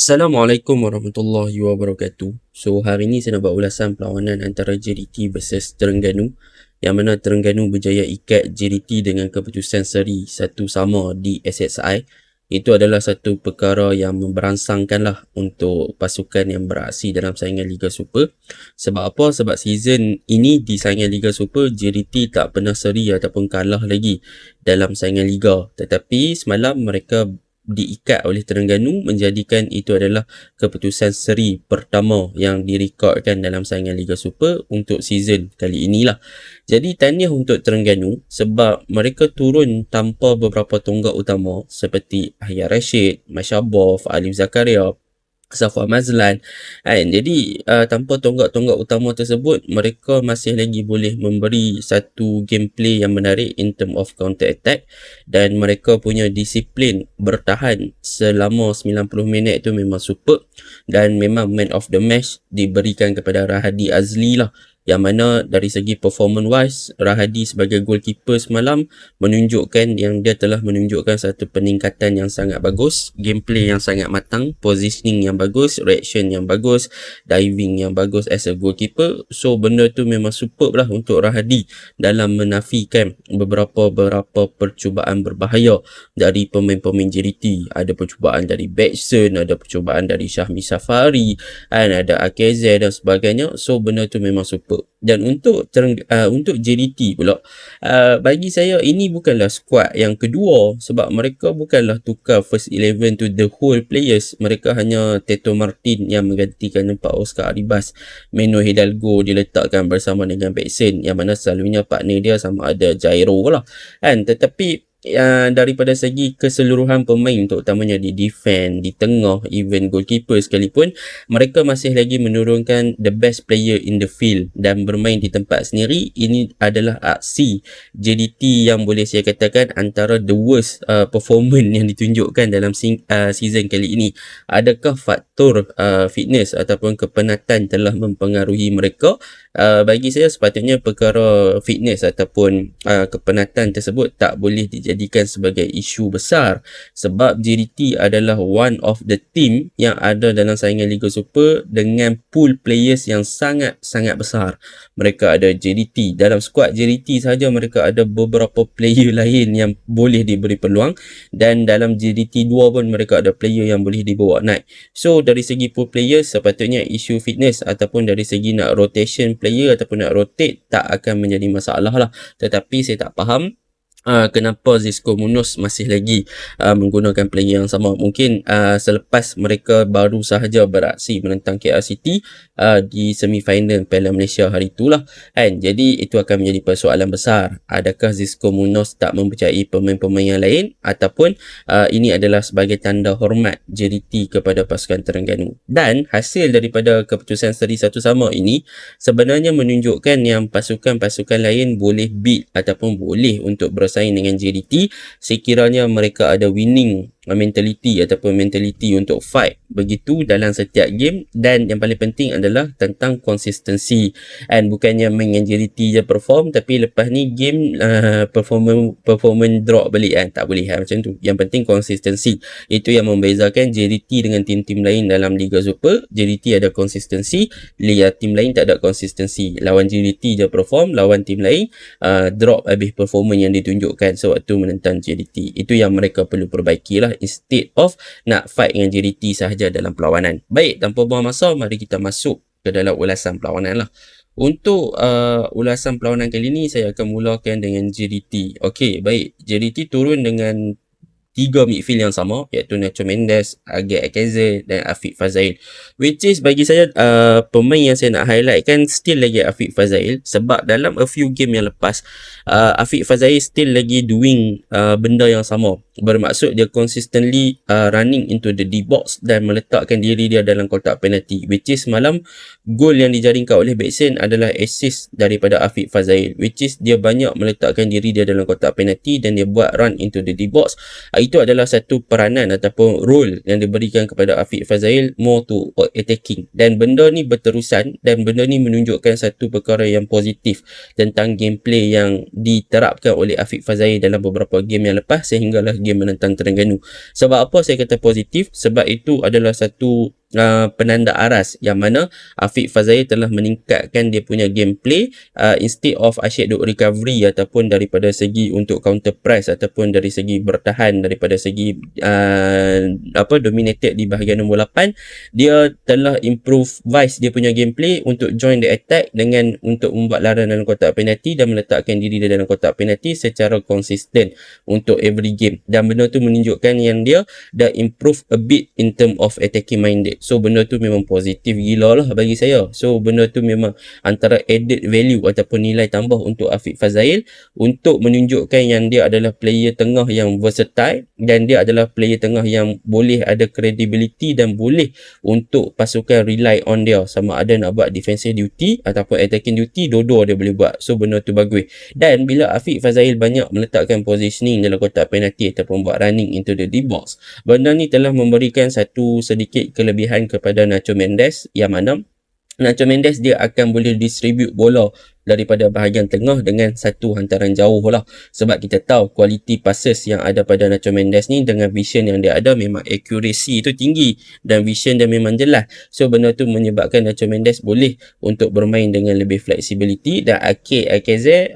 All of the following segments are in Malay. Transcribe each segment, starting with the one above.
Assalamualaikum warahmatullahi wabarakatuh. So hari ni saya nak buat ulasan perlawanan antara JDT versus Terengganu, yang mana Terengganu berjaya ikat JDT dengan keputusan seri 1-1 di SSI. Itu adalah satu perkara yang memberangsangkan lah untuk pasukan yang beraksi dalam saingan Liga Super. Sebab apa? Sebab season ini di saingan Liga Super, JDT tak pernah seri ataupun kalah lagi dalam saingan Liga. Tetapi semalam mereka diikat oleh Terengganu, menjadikan itu adalah keputusan seri pertama yang direkodkan dalam saingan Liga Super untuk season kali inilah. Jadi tahniah untuk Terengganu sebab mereka turun tanpa beberapa tonggak utama seperti Ahya Rashid, Mashabov, Alif Zakaria, Safwa Mazlan kan. Jadi tanpa tonggak-tonggak utama tersebut, mereka masih lagi boleh memberi satu gameplay yang menarik in term of counter attack, dan mereka punya disiplin bertahan selama 90 minit itu memang super. Dan memang man of the match diberikan kepada Rahadi Azli lah, yang mana dari segi performance wise, Rahadi sebagai goalkeeper semalam menunjukkan yang dia telah menunjukkan satu peningkatan yang sangat bagus, gameplay yang sangat matang, positioning yang bagus, reaction yang bagus, diving yang bagus as a goalkeeper. So benda tu memang superb lah untuk Rahadi dalam menafikan beberapa percubaan berbahaya dari pemain-pemain JDT. Ada percubaan dari Batson, ada percubaan dari Syahmi Safari, ada AKZ dan sebagainya. So benda tu memang super. Dan untuk JDT pula, bagi saya ini bukanlah skuad yang kedua, sebab mereka bukanlah tukar first 11 to the whole players. Mereka hanya Teto Martin yang menggantikan Pak Oscar Arribas. Meno Hidalgo diletakkan bersama dengan Batson, yang mana selalunya partner dia sama ada Jairo lah kan. Tetapi daripada segi keseluruhan pemain, terutamanya di defend, di tengah, even goalkeeper sekalipun, mereka masih lagi menurunkan the best player in the field dan bermain di tempat sendiri. Ini adalah aksi JDT yang boleh saya katakan antara the worst performance yang ditunjukkan dalam season kali ini. Adakah faktor fitness ataupun kepenatan telah mempengaruhi mereka? Bagi saya sepatutnya perkara fitness ataupun kepenatan tersebut tak boleh dijadikan sebagai isu besar, sebab JDT adalah one of the team yang ada dalam saingan Liga Super dengan pool players yang sangat-sangat besar. Mereka ada JDT, dalam skuad JDT saja mereka ada beberapa player lain yang boleh diberi peluang, dan dalam JDT 2 pun mereka ada player yang boleh dibawa naik. So dari segi pool players, sepatutnya isu fitness ataupun dari segi nak rotation player ataupun nak rotate tak akan menjadi masalah lah. Tetapi saya tak faham kenapa Xisco Munoz masih lagi menggunakan player yang sama. Mungkin selepas mereka baru sahaja beraksi menentang KL City di semifinal Piala Malaysia hari itulah kan. Jadi itu akan menjadi persoalan besar. Adakah Xisco Munoz tak mempercayai pemain-pemain yang lain, ataupun ini adalah sebagai tanda hormat JDT kepada pasukan Terengganu? Dan hasil daripada keputusan seri 1-1 ini sebenarnya menunjukkan yang pasukan-pasukan lain boleh beat ataupun boleh untuk bersaing dengan JDT sekiranya mereka ada winning mentality ataupun mentality untuk fight begitu dalam setiap game. Dan yang paling penting adalah tentang konsistensi, and bukannya main dengan JDT je perform tapi lepas ni game performance drop balik kan. Tak boleh macam tu. Yang penting konsistensi. Itu yang membezakan JDT dengan tim-tim lain dalam Liga Super. JDT ada konsistensi, tim lain tak ada konsistensi. Lawan JDT je perform, lawan tim lain drop habis performance yang ditunjukkan sewaktu menentang JDT. Itu yang mereka perlu perbaiki lah, instead of nak fight dengan JDT sahaja dalam perlawanan. Baik, tanpa buang masa, mari kita masuk ke dalam ulasan perlawanan lah. Untuk ulasan perlawanan kali ni saya akan mulakan dengan JDT. Okey, baik. JDT turun dengan 3 midfield yang sama, iaitu Nacho Mendes, Agek Akeze dan Afiq Fazail. Which is bagi saya pemain yang saya nak highlight kan still lagi Afiq Fazail, sebab dalam a few game yang lepas Afiq Fazail still lagi doing benda yang sama. Bermaksud dia consistently running into the D-box dan meletakkan diri dia dalam kotak penalti. Which is semalam gol yang dijaringkan oleh Batson adalah assist daripada Afiq Fazail, which is dia banyak meletakkan diri dia dalam kotak penalti dan dia buat run into the D-box. Itu adalah satu peranan ataupun role yang diberikan kepada Afiq Fazail, more to attacking. Dan benda ni berterusan, dan benda ni menunjukkan satu perkara yang positif tentang gameplay yang diterapkan oleh Afiq Fazail dalam beberapa game yang lepas, sehinggalah game game menentang Terengganu. Sebab apa saya kata positif? Sebab itu adalah satu penanda aras yang mana Afiq Fazail telah meningkatkan dia punya gameplay, instead of asyik duk recovery ataupun daripada segi untuk counter press ataupun dari segi bertahan daripada segi dominated di bahagian nombor 8, dia telah improvise dia punya gameplay untuk join the attack dengan untuk membuat laran dalam kotak penalti dan meletakkan diri dia dalam kotak penalti secara konsisten untuk every game, dan benda tu menunjukkan yang dia dah improve a bit in term of attacking minded. So benda tu memang positif gila lah bagi saya. So benda tu memang antara added value ataupun nilai tambah untuk Afiq Fazail untuk menunjukkan yang dia adalah player tengah yang versatile dan dia adalah player tengah yang boleh ada credibility dan boleh untuk pasukan rely on dia, sama ada nak buat defensive duty ataupun attacking duty, dua-dua dia boleh buat. So benda tu bagus. Dan bila Afiq Fazail banyak meletakkan positioning dalam kotak penalti ataupun buat running into the deep box, benda ni telah memberikan satu sedikit kelebihan kepada Nacho Mendes, yang mana Nacho Mendes dia akan boleh distribute bola daripada bahagian tengah dengan satu hantaran jauh lah. Sebab kita tahu kualiti passes yang ada pada Nacho Mendes ni dengan vision yang dia ada, memang accuracy tu tinggi dan vision dia memang jelas. So benda tu menyebabkan Nacho Mendes boleh untuk bermain dengan lebih flexibility, dan Akeze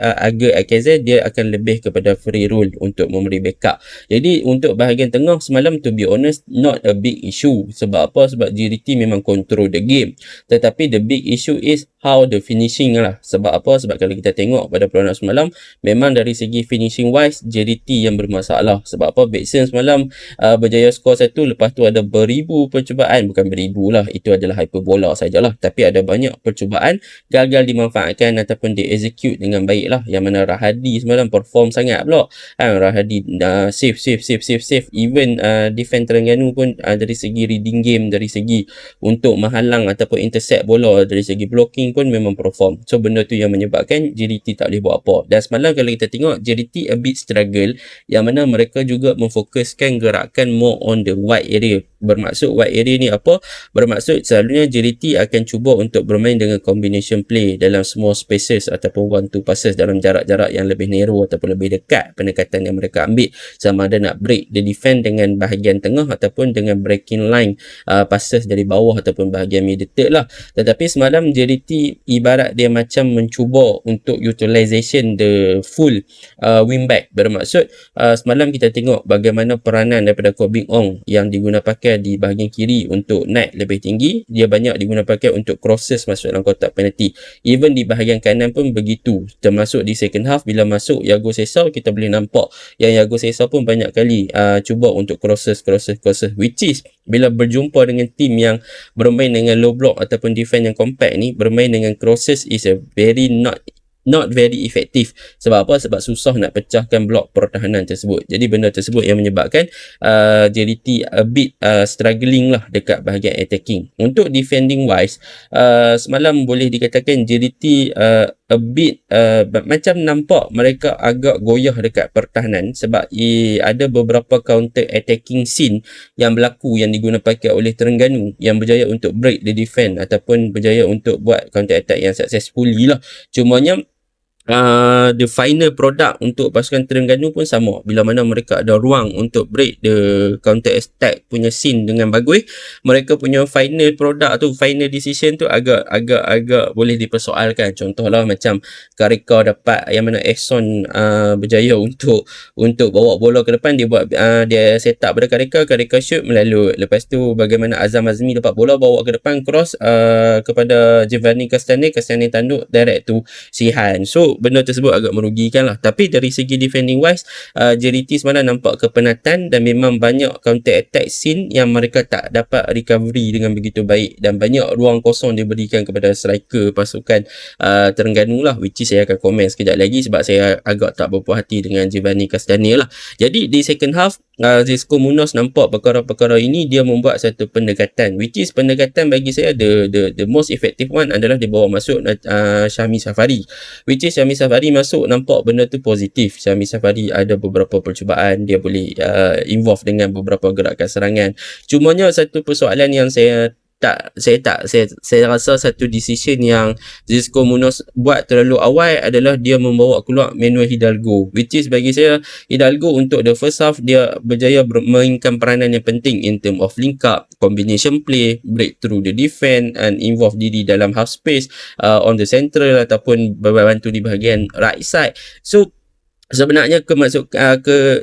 dia akan lebih kepada free roll untuk memberi backup. Jadi untuk bahagian tengah semalam, to be honest, not a big issue. Sebab apa? Sebab JDT memang control the game. Tetapi the big issue is how the finishing lah. Sebab apa? Sebab kalau kita tengok pada perlawanan semalam, memang dari segi finishing wise JDT yang bermasalah. Sebab apa? Backson semalam berjaya skor 1, lepas tu ada beribu percubaan, bukan beribu lah, itu adalah hyperbola sajalah, tapi ada banyak percubaan gagal dimanfaatkan ataupun di-execute dengan baik lah. Yang mana Rahadi semalam perform sangat pula. Rahadi save. Even defend Terengganu pun dari segi reading game, dari segi untuk menghalang ataupun intercept bola, dari segi blocking pun memang perform. So benda tu yang menyebabkan JDT tak boleh buat apa. Dan semalam kalau kita tengok, JDT a bit struggle, yang mana mereka juga memfokuskan gerakan more on the wide area. Bermaksud wide area ni apa? Bermaksud selalunya JDT akan cuba untuk bermain dengan combination play dalam small spaces ataupun one two passes dalam jarak-jarak yang lebih narrow ataupun lebih dekat pendekatan yang mereka ambil, sama ada nak break the defend dengan bahagian tengah ataupun dengan breaking line passes dari bawah ataupun bahagian middle third lah. Tetapi semalam JDT ibarat dia macam mencuba untuk utilization the full wingback. Bermaksud semalam kita tengok bagaimana peranan daripada Koh Bing Ong yang diguna pakai di bahagian kiri untuk naik lebih tinggi, dia banyak diguna pakai untuk crosses masuk dalam kotak penalti. Even di bahagian kanan pun begitu, termasuk di second half bila masuk Yago Sesau, kita boleh nampak yang Yago Sesau pun banyak kali cuba untuk crosses, which is bila berjumpa dengan tim yang bermain dengan low block ataupun defense yang compact ni, bermain dengan crosses is a very not very effective. Sebab apa? Sebab susah nak pecahkan blok pertahanan tersebut. Jadi benda tersebut yang menyebabkan JDT a bit struggling lah dekat bahagian attacking. Untuk defending wise, semalam boleh dikatakan JDT a bit macam nampak mereka agak goyah dekat pertahanan, sebab ada beberapa counter attacking scene yang berlaku yang diguna pakai oleh Terengganu yang berjaya untuk break the defense ataupun berjaya untuk buat counter attack yang successfully lah. Cumanya the final product untuk pasukan Terengganu pun sama. Bila mana mereka ada ruang untuk break the counter attack punya scene dengan bagus, mereka punya final product tu, final decision tu agak boleh dipersoalkan. Contohlah macam Karika dapat, yang mana Exxon berjaya untuk bawa bola ke depan, dia buat dia set up pada Karika shoot melalui. Lepas tu bagaimana Azam Azmi dapat bola bawa ke depan, cross kepada Giovanni Castane tanduk direct tu Sihan. So benda tersebut agak merugikan lah. Tapi dari segi defending wise, JDT semalam nampak kepenatan dan memang banyak counter attack scene yang mereka tak dapat recovery dengan begitu baik, dan banyak ruang kosong diberikan kepada striker pasukan Terengganu lah, which is saya akan komen sekejap lagi sebab saya agak tak berpuas hati dengan Giovanni Castane lah. Jadi di second half, Zisco Munoz nampak perkara-perkara ini dia membuat satu pendekatan, which is pendekatan bagi saya the most effective one adalah dia bawa masuk Syahmi Safari, which is Syahmi Safari masuk, nampak benda tu positif. Syahmi Safari ada beberapa percubaan, dia boleh involve dengan beberapa gerakan serangan. Cumanya satu persoalan yang saya saya rasa satu decision yang Zizko Munoz buat terlalu awal adalah dia membawa keluar Manuel Hidalgo, which is bagi saya Hidalgo untuk the first half dia berjaya memainkan peranan yang penting in term of link up, combination play, break through the defense and involve diri dalam half space on the central ataupun bantu di bahagian right side. So sebenarnya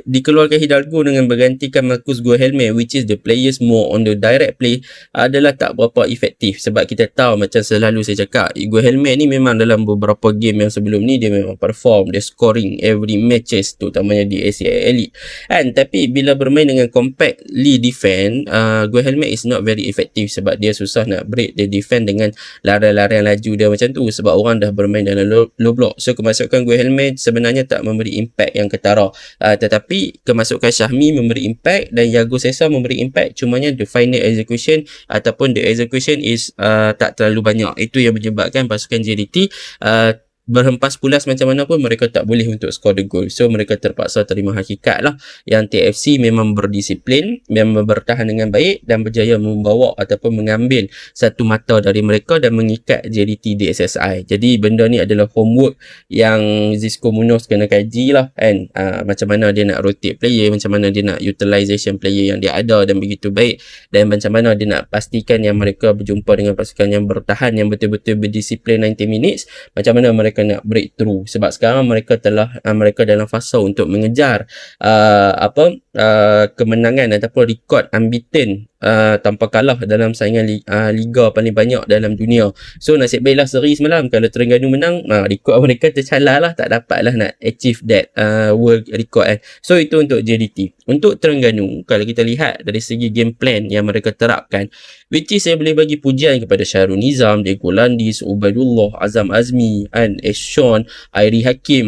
dikeluarkan Hidalgo dengan bergantikan Marcus Guilherme, which is the players more on the direct play, adalah tak berapa efektif. Sebab kita tahu, macam selalu saya cakap, Guilherme ni memang dalam beberapa game yang sebelum ni dia memang perform, dia scoring every matches, terutamanya di ACL Elite kan. Tapi bila bermain dengan compactly defend, Guilherme is not very effective sebab dia susah nak break the defend dengan larian-larian laju dia macam tu, sebab orang dah bermain dalam low block. So kemasukan Guilherme sebenarnya tak memberi impact yang ketara, tetapi kemasukan Syahmi memberi impact dan Yago Sesa memberi impact, cumanya the final execution ataupun the execution is tak terlalu banyak. Itu yang menyebabkan pasukan JDT berhempas pulas macam mana pun mereka tak boleh untuk score the goal. So mereka terpaksa terima hakikat lah yang TFC memang berdisiplin, memang bertahan dengan baik dan berjaya membawa ataupun mengambil satu mata dari mereka dan mengikat JDT di SSI. Jadi benda ni adalah homework yang Zizko Munoz kena kaji lah kan, macam mana dia nak rotate player, macam mana dia nak utilization player yang dia ada dan begitu baik, dan macam mana dia nak pastikan yang mereka berjumpa dengan pasukan yang bertahan yang betul-betul berdisiplin 90 minutes, macam mana mereka nak breakthrough. Sebab sekarang mereka dalam fasa untuk mengejar kemenangan ataupun rekod unbeaten tanpa kalah dalam saingan liga paling banyak dalam dunia. So nasib baiklah seri semalam, kalau Terengganu menang, rekod mereka tercalar lah, tak dapat lah nak achieve that world record So itu untuk JDT. Untuk Terengganu, kalau kita lihat dari segi game plan yang mereka terapkan, which is saya boleh bagi pujian kepada Syahrul Nizam, Diego Landis, Ubaidullah, Azam Azmi, Sean, Hairi Hakim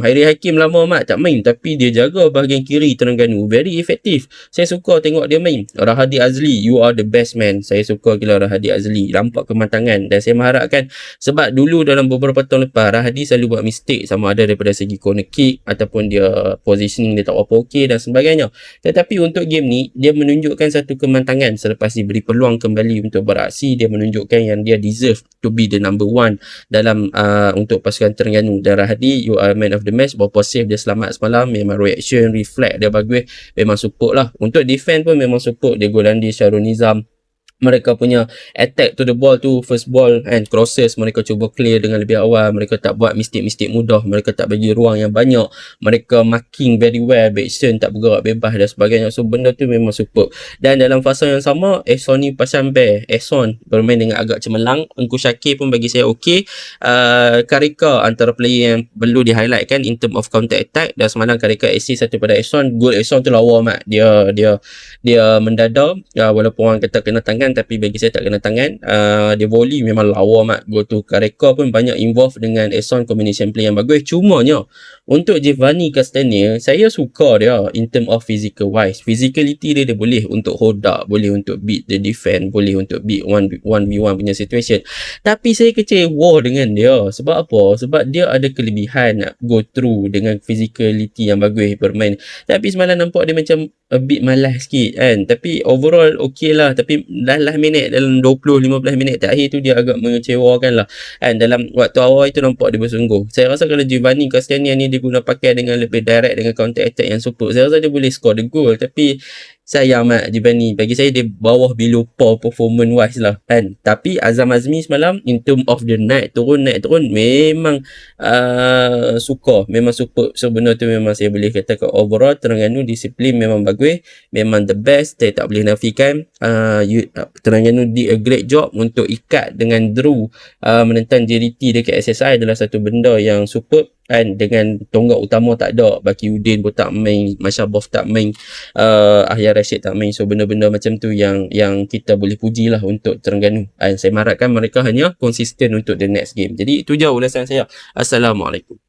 lama mat tak main, tapi dia jaga bahagian kiri Terengganu very efektif. Saya suka tengok dia main. Rahadi Azli, you are the best man. Saya suka gila Rahadi Azli, nampak kematangan, dan saya mengharapkan, sebab dulu dalam beberapa tahun lepas Rahadi selalu buat mistake, sama ada daripada segi corner kick ataupun dia positioning dia tak apa okey dan sebagainya. Tetapi untuk game ni dia menunjukkan satu kematangan selepas diberi peluang kembali untuk beraksi. Dia menunjukkan yang dia deserve to be the number one dalam untuk pasukan Terengganu. Dan Rahadi, you are man of the match. Berapa save dia selamat semalam, memang reaction reflect dia bagus, memang support lah. Untuk defend pun memang support. Diego Landis, Syahrul Nizam, mereka punya attack to the ball tu, first ball and crosses, mereka cuba clear dengan lebih awal, mereka tak buat mistik-mistik mudah, mereka tak bagi ruang yang banyak, mereka marking very well, Backson tak bergerak bebas dan sebagainya. So benda tu memang super. Dan dalam fasa yang sama, Ehson ni pasang bear, Ehson bermain dengan agak cemerlang. Engku Syakir pun bagi saya okey. Karika antara player yang perlu di highlight kan in term of counter attack, dan semalam Karika assist satu pada Ehson. Gol Ehson tu lawa mat, dia mendadar, walaupun orang kata kena tangan, tapi bagi saya tak kena tangan. Dia volley memang lawa mat. Go to Kareka pun banyak involve dengan Eson, combination play yang bagus. Cumanya untuk Giovanni Castagna, saya suka dia in term of physical wise. Physicality dia boleh untuk hold up, boleh untuk beat the defense, boleh untuk beat 1v1 punya situation. Tapi saya kecewa dengan dia. Sebab apa? Sebab dia ada kelebihan nak go through dengan physicality yang bagus bermain. Tapi semalam nampak dia macam a bit malas sikit kan. Tapi overall okey lah. Tapi last minit, dalam 20-15 minit terakhir tu dia agak mengecewakan lah kan. Dalam waktu awal itu nampak dia bersungguh. Saya rasa kalau Giovanni Castagna ni dia guna pakai dengan lebih direct, dengan counter attack yang super, saya rasa dia boleh score the goal. Tapi sayang mat Giovanni, bagi saya dia bawah below par performance wise lah kan. Tapi Azam Azmi semalam in term of the naik turun memang suka, memang super. So benda tu memang saya boleh katakan overall Terengganu disiplin memang bagus, memang the best. Saya tak boleh nafikan Terengganu did a great job untuk ikat dengan draw menentang JDT dekat SSI adalah satu benda yang super kan. Dengan tonggak utama tak ada, Baki Udin pun tak main, Mashabov tak main, Ahya Rashid tak main. So benda-benda macam tu yang kita boleh puji lah untuk Terengganu. Saya mengharapkan mereka hanya konsisten untuk the next game. Jadi itu je ulasan saya. Assalamualaikum.